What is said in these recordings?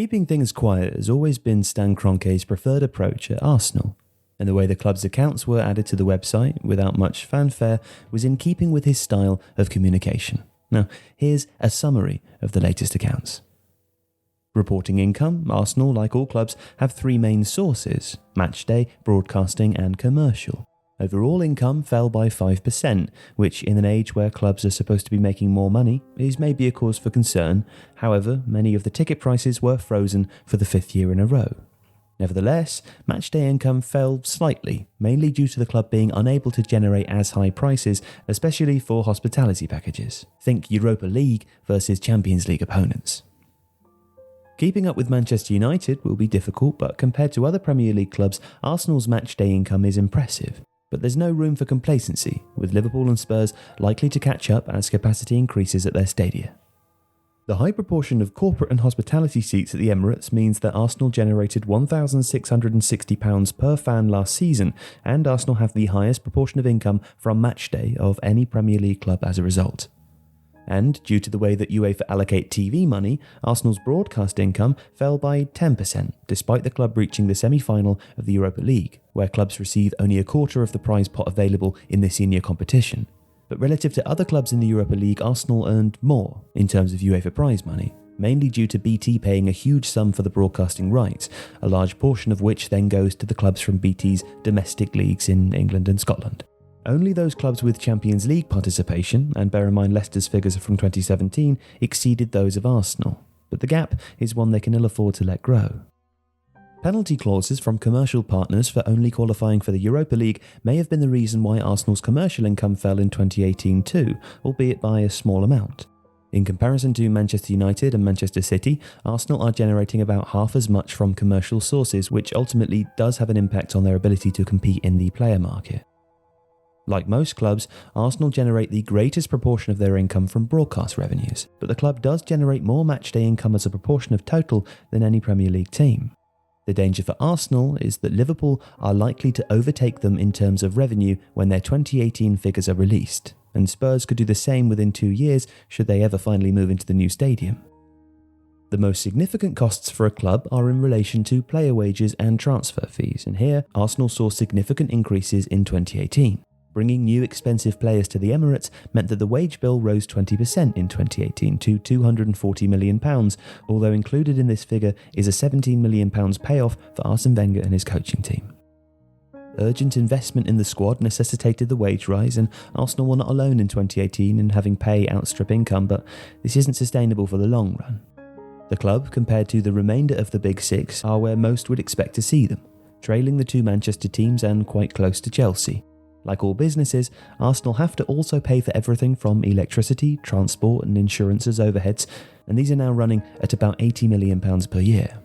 Keeping things quiet has always been Stan Kroenke's preferred approach at Arsenal, and the way the club's accounts were added to the website without much fanfare was in keeping with his style of communication. Now, here's a summary of the latest accounts. Reporting income, Arsenal, like all clubs, have three main sources: matchday, broadcasting and commercial. Overall income fell by 5%, which in an age where clubs are supposed to be making more money is maybe a cause for concern. However, many of the ticket prices were frozen for the fifth year in a row. Nevertheless, matchday income fell slightly, mainly due to the club being unable to generate as high prices, especially for hospitality packages. Think Europa League versus Champions League opponents. Keeping up with Manchester United will be difficult, but compared to other Premier League clubs, Arsenal's matchday income is impressive. But there's no room for complacency, with Liverpool and Spurs likely to catch up as capacity increases at their stadia. The high proportion of corporate and hospitality seats at the Emirates means that Arsenal generated £1,660 per fan last season, and Arsenal have the highest proportion of income from matchday of any Premier League club as a result. And due to the way that UEFA allocate TV money, Arsenal's broadcast income fell by 10%, despite the club reaching the semi-final of the Europa League, where clubs receive only a quarter of the prize pot available in the senior competition. But relative to other clubs in the Europa League, Arsenal earned more in terms of UEFA prize money, mainly due to BT paying a huge sum for the broadcasting rights, a large portion of which then goes to the clubs from BT's domestic leagues in England and Scotland. Only those clubs with Champions League participation, and bear in mind Leicester's figures are from 2017, exceeded those of Arsenal, but the gap is one they can ill afford to let grow. Penalty clauses from commercial partners for only qualifying for the Europa League may have been the reason why Arsenal's commercial income fell in 2018 too, albeit by a small amount. In comparison to Manchester United and Manchester City, Arsenal are generating about half as much from commercial sources, which ultimately does have an impact on their ability to compete in the player market. Like most clubs, Arsenal generate the greatest proportion of their income from broadcast revenues, but the club does generate more matchday income as a proportion of total than any Premier League team. The danger for Arsenal is that Liverpool are likely to overtake them in terms of revenue when their 2018 figures are released, and Spurs could do the same within 2 years should they ever finally move into the new stadium. The most significant costs for a club are in relation to player wages and transfer fees, and here Arsenal saw significant increases in 2018. Bringing new expensive players to the Emirates meant that the wage bill rose 20% in 2018 to £240 million, although included in this figure is a £17 million payoff for Arsene Wenger and his coaching team. Urgent investment in the squad necessitated the wage rise, and Arsenal were not alone in 2018 in having pay outstrip income, but this isn't sustainable for the long run. The club, compared to the remainder of the Big Six, are where most would expect to see them, trailing the two Manchester teams and quite close to Chelsea. Like all businesses, Arsenal have to also pay for everything from electricity, transport and insurance as overheads, and these are now running at about £80 million per year.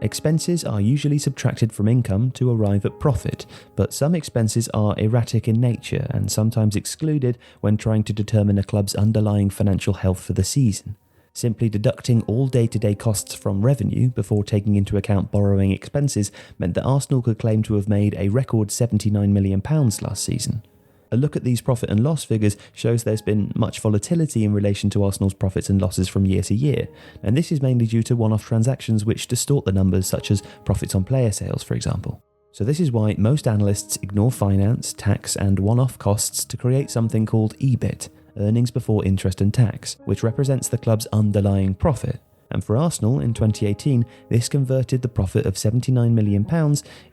Expenses are usually subtracted from income to arrive at profit, but some expenses are erratic in nature and sometimes excluded when trying to determine a club's underlying financial health for the season. Simply deducting all day-to-day costs from revenue before taking into account borrowing expenses meant that Arsenal could claim to have made a record £79 million last season. A look at these profit and loss figures shows there's been much volatility in relation to Arsenal's profits and losses from year to year, and this is mainly due to one-off transactions which distort the numbers, such as profits on player sales, for example. So this is why most analysts ignore finance, tax and one-off costs to create something called EBIT, earnings before interest and tax, which represents the club's underlying profit. And for Arsenal in 2018, this converted the profit of £79 million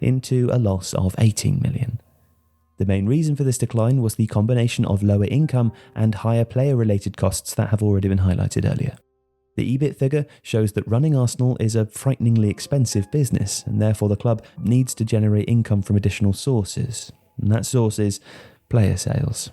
into a loss of £18 million. The main reason for this decline was the combination of lower income and higher player-related costs that have already been highlighted earlier. The EBIT figure shows that running Arsenal is a frighteningly expensive business, and therefore the club needs to generate income from additional sources. And that source is player sales.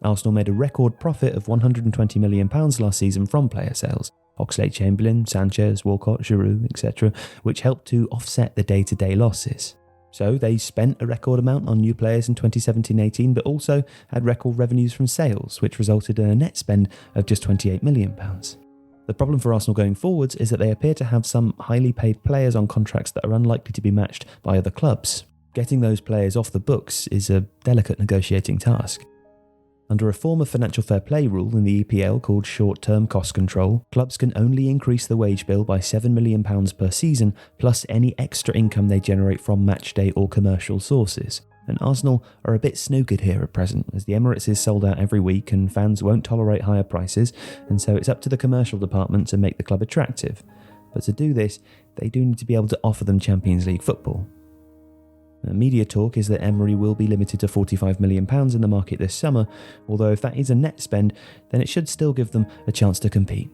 Arsenal made a record profit of £120 million last season from player sales, Oxlade-Chamberlain, Sanchez, Walcott, Giroud, etc., which helped to offset the day-to-day losses. So they spent a record amount on new players in 2017-18, but also had record revenues from sales, which resulted in a net spend of just £28 million. The problem for Arsenal going forwards is that they appear to have some highly paid players on contracts that are unlikely to be matched by other clubs. Getting those players off the books is a delicate negotiating task. Under a form of financial fair play rule in the EPL called short-term cost control, clubs can only increase the wage bill by £7 million per season, plus any extra income they generate from matchday or commercial sources. And Arsenal are a bit snookered here at present, as the Emirates is sold out every week and fans won't tolerate higher prices, and so it's up to the commercial department to make the club attractive. But to do this, they do need to be able to offer them Champions League football. Media talk is that Emery will be limited to £45 million in the market this summer, although if that is a net spend, then it should still give them a chance to compete.